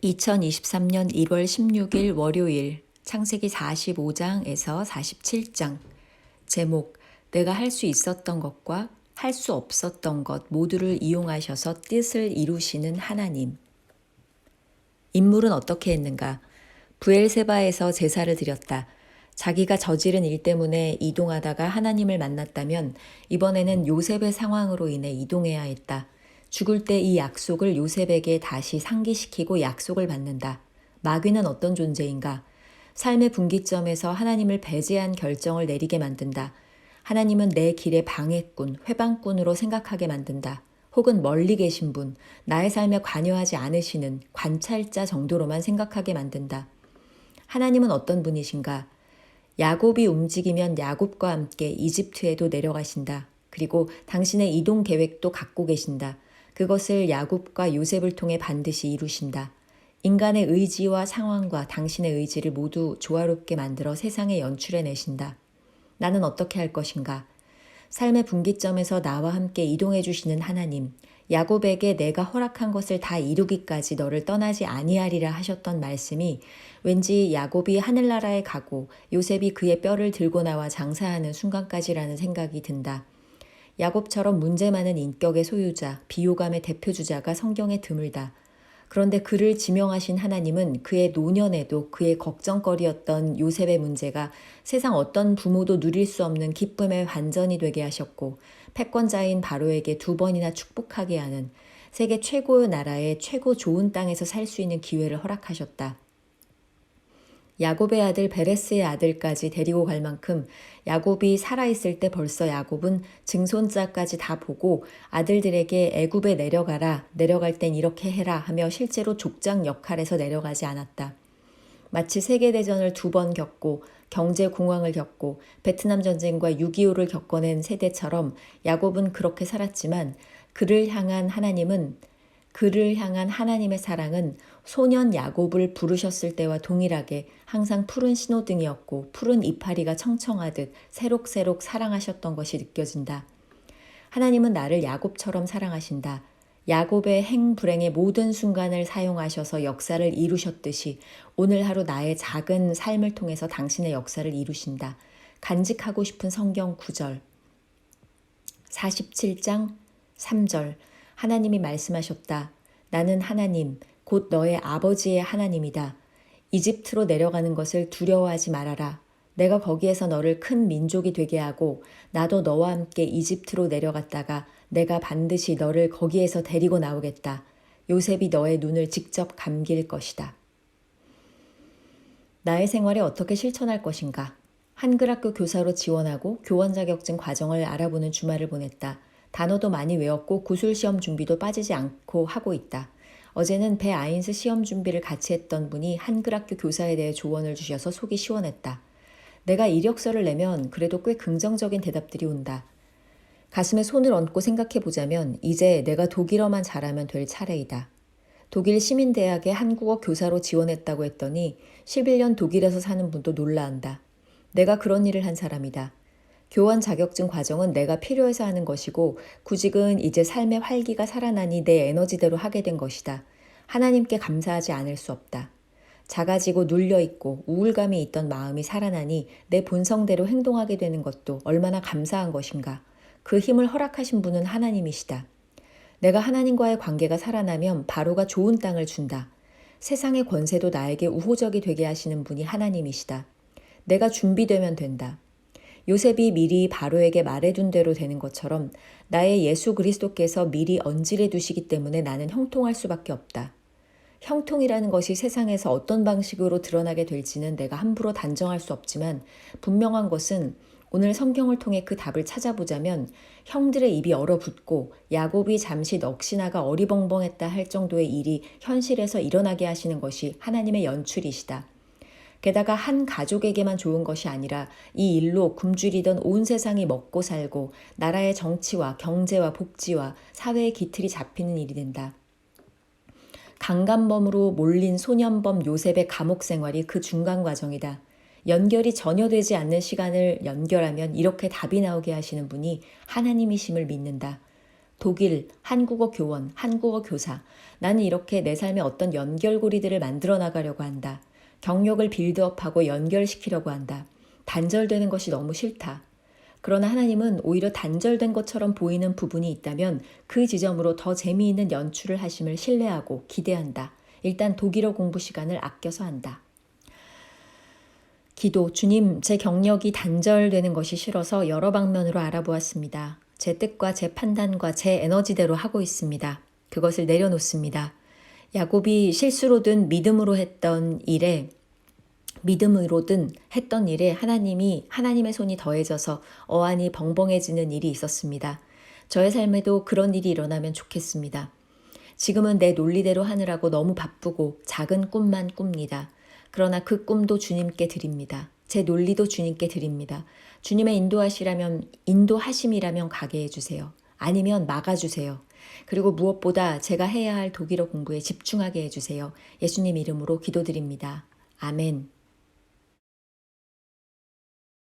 2023년 1월 16일 월요일 창세기 45장에서 47장 제목 내가 할 수 있었던 것과 할 수 없었던 것 모두를 이용하셔서 뜻을 이루시는 하나님. 인물은 어떻게 했는가? 브엘세바에서 제사를 드렸다. 자기가 저지른 일 때문에 이동하다가 하나님을 만났다면 이번에는 요셉의 상황으로 인해 이동해야 했다. 죽을 때 이 약속을 요셉에게 다시 상기시키고 약속을 받는다. 마귀는 어떤 존재인가? 삶의 분기점에서 하나님을 배제한 결정을 내리게 만든다. 하나님은 내 길의 방해꾼, 회방꾼으로 생각하게 만든다. 혹은 멀리 계신 분, 나의 삶에 관여하지 않으시는 관찰자 정도로만 생각하게 만든다. 하나님은 어떤 분이신가? 야곱이 움직이면 야곱과 함께 이집트에도 내려가신다. 그리고 당신의 이동 계획도 갖고 계신다. 그것을 야곱과 요셉을 통해 반드시 이루신다. 인간의 의지와 상황과 당신의 의지를 모두 조화롭게 만들어 세상에 연출해내신다. 나는 어떻게 할 것인가? 삶의 분기점에서 나와 함께 이동해 주시는 하나님, 야곱에게 내가 허락한 것을 다 이루기까지 너를 떠나지 아니하리라 하셨던 말씀이 왠지 야곱이 하늘나라에 가고 요셉이 그의 뼈를 들고 나와 장사하는 순간까지라는 생각이 든다. 야곱처럼 문제 많은 인격의 소유자, 비호감의 대표주자가 성경에 드물다. 그런데 그를 지명하신 하나님은 그의 노년에도 그의 걱정거리였던 요셉의 문제가 세상 어떤 부모도 누릴 수 없는 기쁨의 반전이 되게 하셨고 패권자인 바로에게 2번이나 축복하게 하는 세계 최고의 나라의 최고 좋은 땅에서 살 수 있는 기회를 허락하셨다. 야곱의 아들 베레스의 아들까지 데리고 갈 만큼 야곱이 살아있을 때 벌써 야곱은 증손자까지 다 보고 아들들에게 애굽에 내려가라, 내려갈 땐 이렇게 해라 하며 실제로 족장 역할에서 내려가지 않았다. 마치 세계대전을 2번 겪고 경제공황을 겪고 베트남 전쟁과 6.25를 겪어낸 세대처럼 야곱은 그렇게 살았지만 그를 향한 하나님의 사랑은 소년 야곱을 부르셨을 때와 동일하게 항상 푸른 신호등이었고 푸른 이파리가 청청하듯 새록새록 사랑하셨던 것이 느껴진다. 하나님은 나를 야곱처럼 사랑하신다. 야곱의 행불행의 모든 순간을 사용하셔서 역사를 이루셨듯이 오늘 하루 나의 작은 삶을 통해서 당신의 역사를 이루신다. 간직하고 싶은 성경 구절 47장 3절 하나님이 말씀하셨다. 나는 하나님, 곧 너의 아버지의 하나님이다. 이집트로 내려가는 것을 두려워하지 말아라. 내가 거기에서 너를 큰 민족이 되게 하고 나도 너와 함께 이집트로 내려갔다가 내가 반드시 너를 거기에서 데리고 나오겠다. 요셉이 너의 눈을 직접 감길 것이다. 나의 생활에 어떻게 실천할 것인가? 한글학교 교사로 지원하고 교원 자격증 과정을 알아보는 주말을 보냈다. 단어도 많이 외웠고 구술시험 준비도 빠지지 않고 하고 있다. 어제는 배아인스 시험 준비를 같이 했던 분이 한글학교 교사에 대해 조언을 주셔서 속이 시원했다. 내가 이력서를 내면 그래도 꽤 긍정적인 대답들이 온다. 가슴에 손을 얹고 생각해보자면 이제 내가 독일어만 잘하면 될 차례이다. 독일 시민대학에 한국어 교사로 지원했다고 했더니 11년 독일에서 사는 분도 놀라한다. 내가 그런 일을 한 사람이다. 교원 자격증 과정은 내가 필요해서 하는 것이고 구직은 이제 삶의 활기가 살아나니 내 에너지대로 하게 된 것이다. 하나님께 감사하지 않을 수 없다. 작아지고 눌려있고 우울감이 있던 마음이 살아나니 내 본성대로 행동하게 되는 것도 얼마나 감사한 것인가. 그 힘을 허락하신 분은 하나님이시다. 내가 하나님과의 관계가 살아나면 바로가 좋은 땅을 준다. 세상의 권세도 나에게 우호적이 되게 하시는 분이 하나님이시다. 내가 준비되면 된다. 요셉이 미리 바로에게 말해둔 대로 되는 것처럼 나의 예수 그리스도께서 미리 언질해 두시기 때문에 나는 형통할 수밖에 없다. 형통이라는 것이 세상에서 어떤 방식으로 드러나게 될지는 내가 함부로 단정할 수 없지만 분명한 것은 오늘 성경을 통해 그 답을 찾아보자면 형들의 입이 얼어붙고 야곱이 잠시 넋이나가 어리벙벙했다 할 정도의 일이 현실에서 일어나게 하시는 것이 하나님의 연출이시다. 게다가 한 가족에게만 좋은 것이 아니라 이 일로 굶주리던 온 세상이 먹고 살고 나라의 정치와 경제와 복지와 사회의 기틀이 잡히는 일이 된다. 강간범으로 몰린 소년범 요셉의 감옥 생활이 그 중간 과정이다. 연결이 전혀 되지 않는 시간을 연결하면 이렇게 답이 나오게 하시는 분이 하나님이심을 믿는다. 독일, 한국어 교원, 한국어 교사. 나는 이렇게 내 삶에 어떤 연결고리들을 만들어 나가려고 한다. 경력을 빌드업하고 연결시키려고 한다. 단절되는 것이 너무 싫다. 그러나 하나님은 오히려 단절된 것처럼 보이는 부분이 있다면 그 지점으로 더 재미있는 연출을 하심을 신뢰하고 기대한다. 일단 독일어 공부 시간을 아껴서 한다. 기도, 주님, 제 경력이 단절되는 것이 싫어서 여러 방면으로 알아보았습니다. 제 뜻과 제 판단과 제 에너지대로 하고 있습니다. 그것을 내려놓습니다. 야곱이 실수로든 믿음으로든 했던 일에 하나님의 손이 더해져서 어안이 벙벙해지는 일이 있었습니다. 저의 삶에도 그런 일이 일어나면 좋겠습니다. 지금은 내 논리대로 하느라고 너무 바쁘고 작은 꿈만 꿉니다. 그러나 그 꿈도 주님께 드립니다. 제 논리도 주님께 드립니다. 주님의 인도하심이라면 가게 해주세요. 아니면 막아주세요. 그리고 무엇보다 제가 해야 할 독일어 공부에 집중하게 해주세요. 예수님 이름으로 기도드립니다. 아멘.